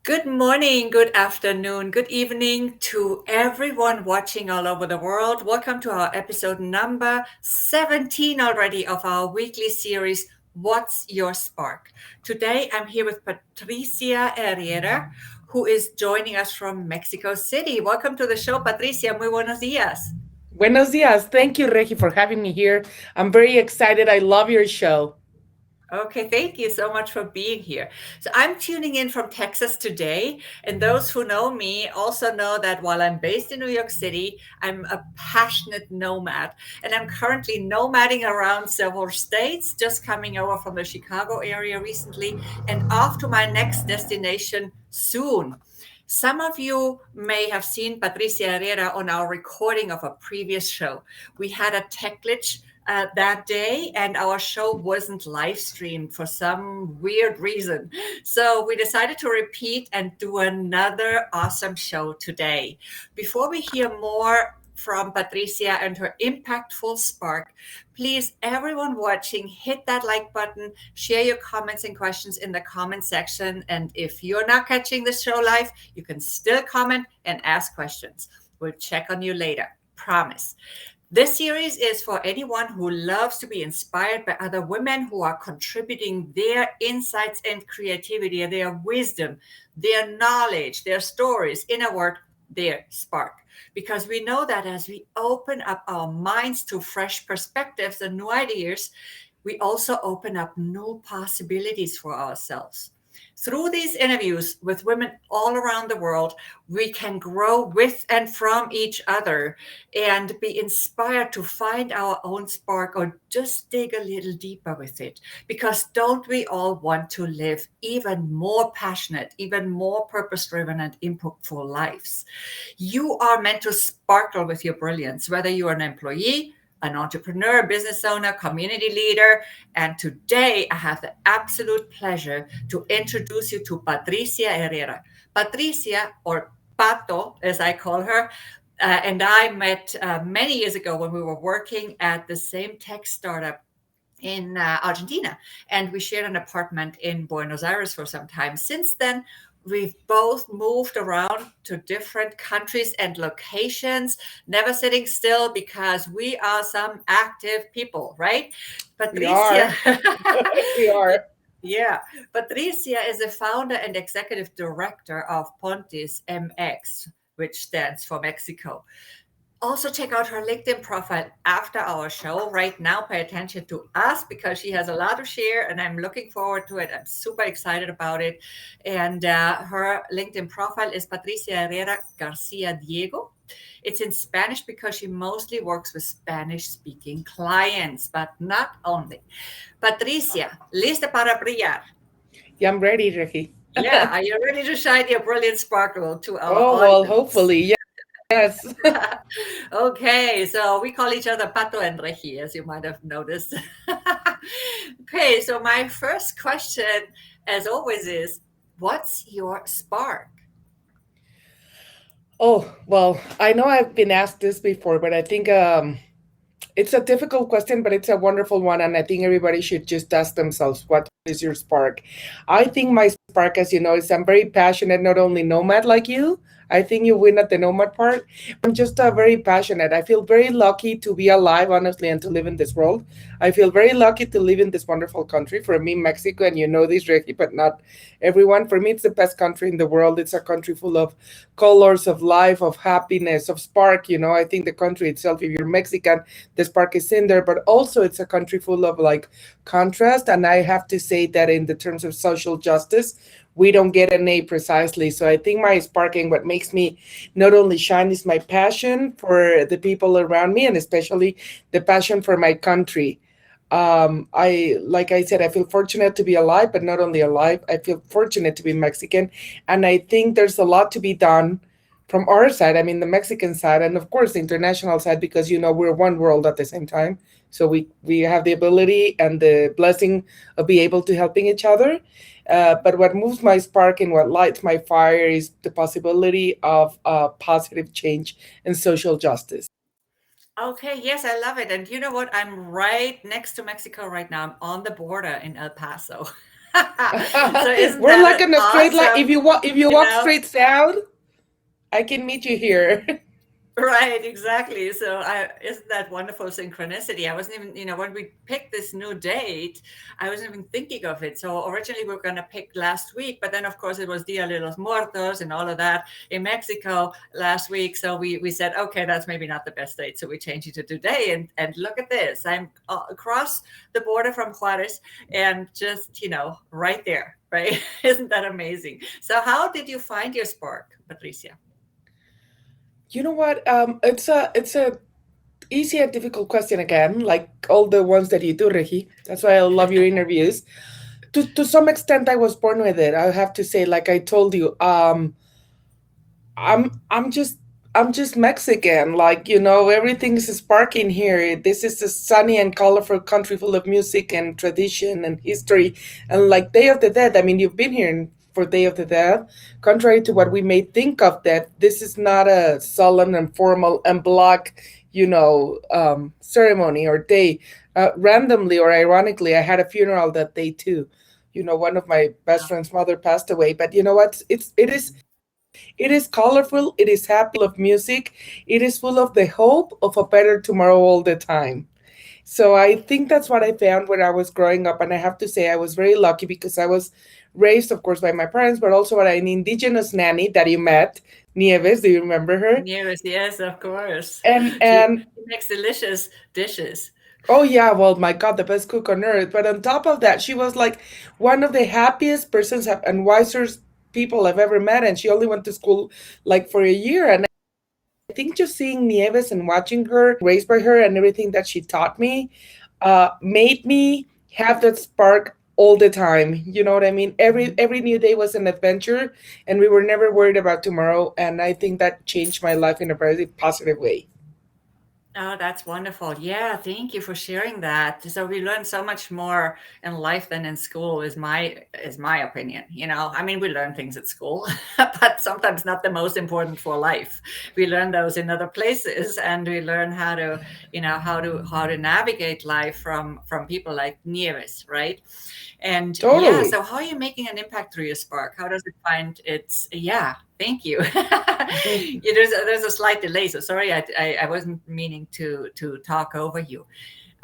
Good morning, good afternoon, good evening to everyone watching all over the world. Welcome to our episode number 17 already of our weekly series, What's Your Spark? Today I'm here with Patricia Herrera, who is joining us from Mexico City. Welcome to the show, Patricia. Muy buenos días. Buenos dias. Thank you, Regi, for having me here. I'm very excited. I love your show. Okay, thank you so much for being here. So I'm tuning in from Texas today, and those who know me also know that while I'm based in New York City, I'm a passionate nomad, and I'm currently nomading around several states, just coming over from the Chicago area recently, and off to my next destination soon. Some of you may have seen Patricia Herrera on our recording of a previous show. We had a tech glitch that day, and our show wasn't live streamed for some weird reason. So we decided to repeat and do another awesome show today. Before we hear more from Patricia and her impactful spark, please, everyone watching, hit that like button, share your comments and questions in the comment section. And if you're not catching the show live, you can still comment and ask questions. We'll check on you later. Promise. This series is for anyone who loves to be inspired by other women who are contributing their insights and creativity, their wisdom, their knowledge, their stories, in a word, their spark. Because we know that as we open up our minds to fresh perspectives and new ideas, we also open up new possibilities for ourselves. Through these interviews with women all around the world, we can grow with and from each other and be inspired to find our own spark or just dig a little deeper with it. Because don't we all want to live even more passionate, even more purpose driven, and impactful lives? You are meant to sparkle with your brilliance, whether you're an employee, an entrepreneur, business owner, community leader. And today I have the absolute pleasure to introduce you to Patricia Herrera. Patricia, or Pato, as I call her, and I met many years ago when we were working at the same tech startup in Argentina, and we shared an apartment in Buenos Aires for some time. Since then, we've both moved around to different countries and locations, never sitting still because we are some active people, right? We Patricia. are. We are. Yeah, Patricia is the founder and executive director of Pontis MX, which stands for Mexico. Also, check out her LinkedIn profile after our show. Right now, pay attention to us because she has a lot to share, and I'm looking forward to it. I'm super excited about it. And her LinkedIn profile is Patricia Herrera Garcia Diego. It's in Spanish because she mostly works with Spanish speaking clients, but not only. Patricia, lista para brillar. Yeah, I'm ready, Regi. Yeah, are you ready to shine your brilliant sparkle to our Oh, well, audience? hopefully. Yes. Okay, so we call each other Pato and Regi, as you might have noticed. Okay, so my first question, as always, is what's your spark? Oh, well, I know I've been asked this before, but I think it's a difficult question, but it's a wonderful one. And I think everybody should just ask themselves, what is your spark? I think my spark, as you know, is I'm very passionate, not only nomad like you. I think you win at the nomad part. I'm just very passionate. I feel very lucky to be alive, honestly, and to live in this world. I feel very lucky to live in this wonderful country. For me, Mexico, and you know this, Ricky, but not everyone. For me, it's the best country in the world. It's a country full of colors, of life, of happiness, of spark. You know, I think the country itself, if you're Mexican, the spark is in there, but also it's a country full of like contrast. And I have to say that in the terms of social justice, we don't get an A precisely. So I think my sparking, what makes me not only shine, is my passion for the people around me, and especially the passion for my country. I, like I said, I feel fortunate to be alive, but not only alive, I feel fortunate to be Mexican. And I think there's a lot to be done from our side, I mean the Mexican side, and of course the international side, because you know we're one world at the same time. So we have the ability and the blessing of being able to helping each other. But what moves my spark and what lights my fire is the possibility of positive change and social justice. Okay, yes, I love it. And you know what? I'm right next to Mexico right now. I'm on the border in El Paso. So isn't We're like that on a straight line. awesome? If you You walk know, straight south, I can meet you here. right, exactly. So isn't that wonderful synchronicity? I wasn't even, when we picked this new date, I wasn't even thinking of it. So originally we were going to pick last week, but then of course it was Dia de los Muertos and all of that in Mexico last week. So we said, okay, that's maybe not the best date. So we changed it to today. And look at this. I'm across the border from Juarez and just, right there, right? Isn't that amazing? So how did you find your spark, Patricia? You know what? It's a easy and difficult question again, like all the ones that you do, Regi. That's why I love your interviews. To some extent, I was born with it. I have to say, like I told you, I'm just Mexican. Like, everything is sparking here. This is a sunny and colorful country full of music and tradition and history. And like Day of the Dead, I mean, you've been here for Day of the Dead. Contrary to what we may think of that, this is not a solemn and formal and black, ceremony or day. Randomly or ironically, I had a funeral that day too. One of my best friend's mother passed away. But you know what? It is colorful, it is happy, it is full of music, it is full of the hope of a better tomorrow all the time. So I think that's what I found when I was growing up. And I have to say, I was very lucky because I was raised, of course, by my parents, but also by an indigenous nanny that you met, Nieves. Do you remember her? Yes, yes, of course. And She and she makes delicious dishes. oh yeah, well, my God, the best cook on earth. But on top of that, she was like one of the happiest persons and wisest people I've ever met. And she only went to school like for a year. And I think just seeing Nieves and watching her, raised by her, and everything that she taught me, made me have that spark all the time. You know what I mean? Every new day was an adventure, and we were never worried about tomorrow. And I think that changed my life in a very positive way. Oh, that's wonderful. Yeah, thank you for sharing that. So we learn so much more in life than in school is my opinion. I mean, we learn things at school, but sometimes not the most important for life. We learn those in other places, and we learn how to navigate life from people like Nieves, right? And yeah, Totally. so how are you making an impact through your spark? How does it find its, yeah, thank you. Yeah, there's a slight delay, so sorry, I wasn't meaning to talk over you.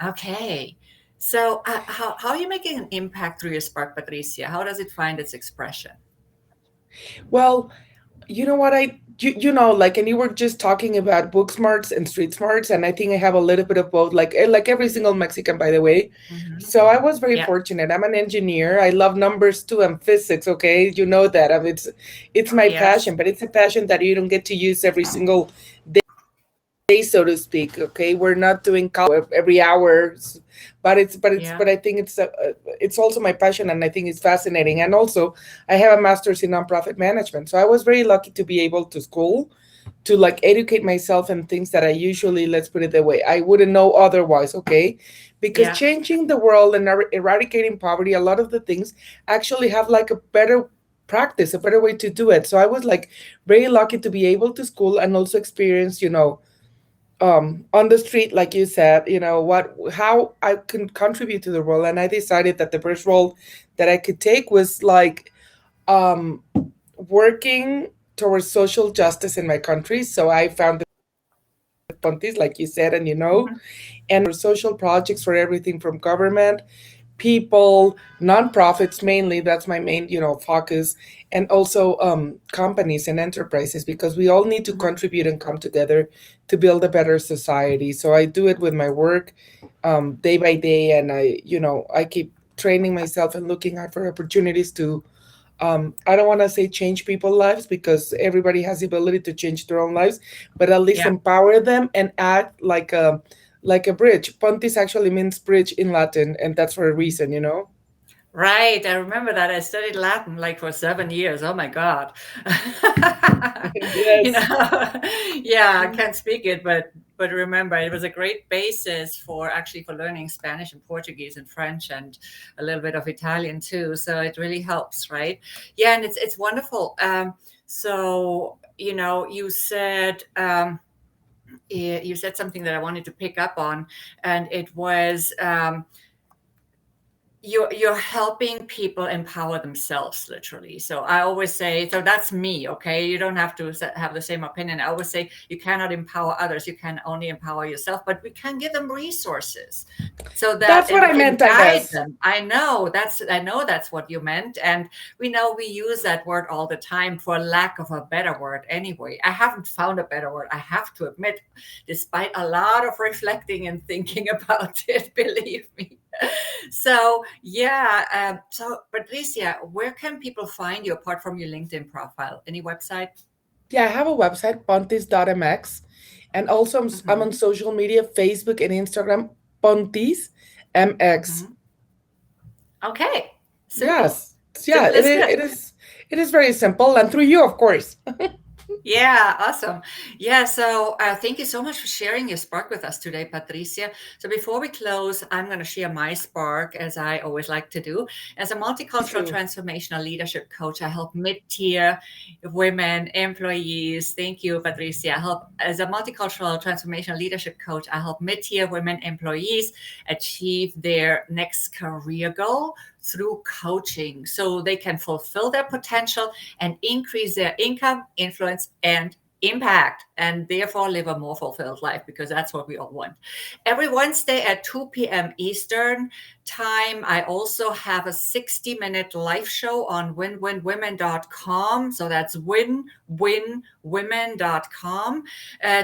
Okay. So how are you making an impact through your spark, Patricia? How does it find its expression? Well, you know what like, and you were just talking about book smarts and street smarts, and I think I have a little bit of both, like every single Mexican, by the way. Hmm. So I was very Yeah. fortunate. I'm an engineer. I love numbers too and physics. Okay, you know that. I mean, it's Oh, my yes. passion, but it's a passion that you don't get to use every single day, so to speak. Okay, we're not doing every hour, but Yeah. I think it's also my passion, and I think it's fascinating. And also, I have a master's in nonprofit management, so I was very lucky to be able to school to like educate myself in things that I usually, let's put it that way, I wouldn't know otherwise. Okay, because Yeah. changing the world and eradicating poverty, a lot of the things actually have like a better practice, a better way to do it. So I was like very lucky to be able to school and also experience, on the street, like you said, how I can contribute to the world. And I decided that the first role that I could take was like um, working towards social justice in my country. So I founded Pontis, like you said, and Mhm. and social projects for everything from government, people, nonprofits mainly. That's my main, focus, and also companies and enterprises, because we all need to Mhm. contribute and come together to build a better society. So I do it with my work, day by day, and I keep training myself and looking out for opportunities to. I don't want to say change people's lives, because everybody has the ability to change their own lives, but at least Yeah. empower them and act like a bridge. Pontis actually means bridge in Latin, and that's for a reason. Right. I remember that. I studied Latin like for 7 years. Oh my God. You Yes. know, yeah, I can't speak it, but remember, it was a great basis for actually for learning Spanish and Portuguese and French and a little bit of Italian too. So it really helps, right? Yeah, and it's wonderful. So you said something that I wanted to pick up on, and it was you're helping people empower themselves, literally. So I always say, so that's me, okay? You don't have to have the same opinion. I always say you cannot empower others, you can only empower yourself, but we can give them resources so that, That's and what we I can meant, I guide guess. them. I know that's what you meant, and we know we use that word all the time for lack of a better word. Anyway, I haven't found a better word, I have to admit, despite a lot of reflecting and thinking about it, believe me. So yeah, so Patricia, where can people find you apart from your LinkedIn profile? Any website? Yeah, I have a website, pontis.mx. And also, I'm on Hmm. social media, Facebook and Instagram, Pontis MX. Hmm. Okay, simple. Yes. Yeah, Simple is good. it is very simple. And through you, of course. Yeah, awesome. Yeah, so thank you so much for sharing your spark with us today, Patricia. So before we close, I'm going to share my spark, as I always like to do. As a Please multicultural do. transformational leadership coach, I help mid-tier women employees. Thank you, Patricia. I help as a multicultural transformational leadership coach. I help mid-tier women employees achieve their next career goal through coaching, so they can fulfill their potential and increase their income, influence, and impact, and therefore live a more fulfilled life, because that's what we all want. Every Wednesday at 2 p.m. Eastern time, I also have a 60-minute live show on winwinwomen.com. So that's winwinwomen.com.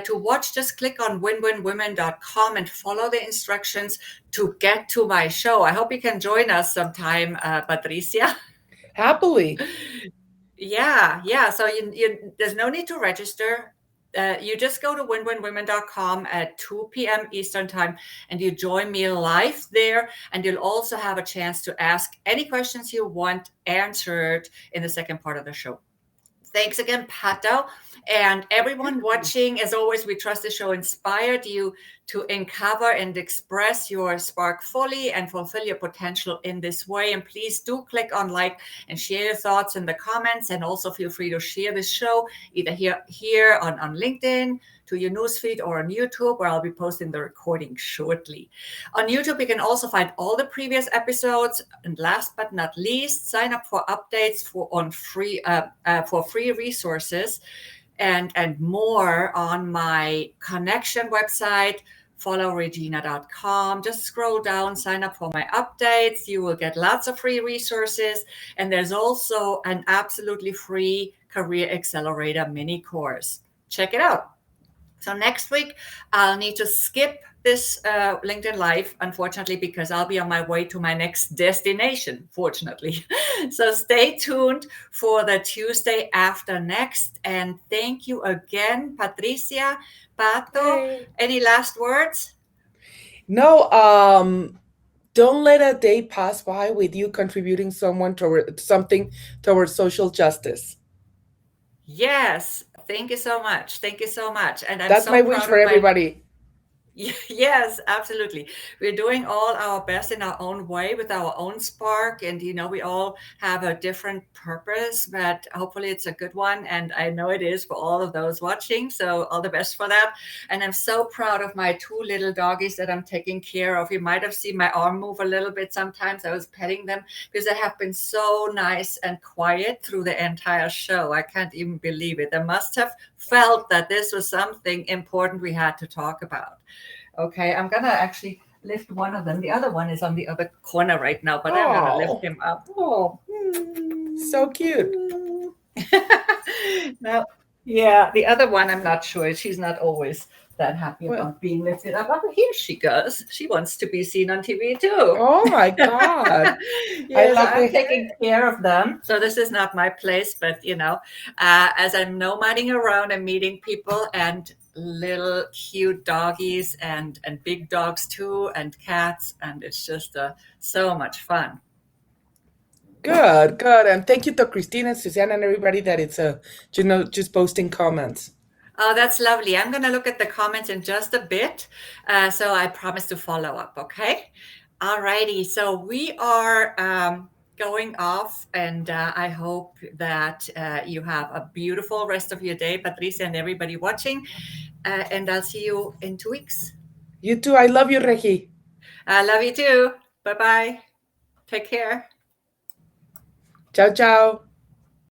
To watch, just click on winwinwomen.com and follow the instructions to get to my show. I hope you can join us sometime, Patricia. Happily. Yeah, yeah. So there's no need to register. You just go to winwinwomen.com at 2 p.m. Eastern time and you join me live there. And you'll also have a chance to ask any questions you want answered in the second part of the show. Thanks again, Pato. And everyone watching, as always, we trust the show inspired you to uncover and express your spark fully and fulfill your potential in this way. And please do click on like and share your thoughts in the comments. And also feel free to share this show either here on LinkedIn, to your newsfeed, or on YouTube, where I'll be posting the recording shortly. On YouTube, you can also find all the previous episodes. And last but not least, sign up for updates for free resources and more on my connection website, followregina.com. Just scroll down, sign up for my updates. You will get lots of free resources. And there's also an absolutely free Career Accelerator mini course. Check it out. So next week, I'll need to skip this LinkedIn Live, unfortunately, because I'll be on my way to my next destination, fortunately. So stay tuned for the Tuesday after next. And thank you again, Patricia, Pato. Hey. Any last words? No, don't let a day pass by with you contributing someone toward something towards social justice. Yes. Thank you so much. Thank you so much. And I'm That's so my wish proud for of my. everybody. Yes, absolutely. We're doing all our best in our own way with our own spark. And, we all have a different purpose, but hopefully it's a good one. And I know it is for all of those watching. So, all the best for that. And I'm so proud of my two little doggies that I'm taking care of. You might have seen my arm move a little bit sometimes. I was petting them because they have been so nice and quiet through the entire show. I can't even believe it. They must have felt that this was something important we had to talk about. Okay, I'm gonna actually lift one of them. The other one is on the other corner right now, but I'm gonna lift Oh, him up. Oh. so cute. Now, yeah, the other one, I'm not sure. She's not always that happy Well, about being lifted up, but here she goes. She wants to be seen on TV too. oh my God. I Yes, love I'm the taking care of them. So this is not my place, but as I'm nomading around and meeting people and little cute doggies and big dogs too and cats, and it's just so much fun. good, good. And thank you to Christina, Suzanne, and everybody that it's just posting comments. Oh, that's lovely. I'm going to look at the comments in just a bit. So I promise to follow up. Okay. All righty. So we are going off, and I hope that you have a beautiful rest of your day, Patricia, and everybody watching. And I'll see you in 2 weeks. You too. I love you, Regi. I love you too. Bye bye. Take care. Ciao, ciao.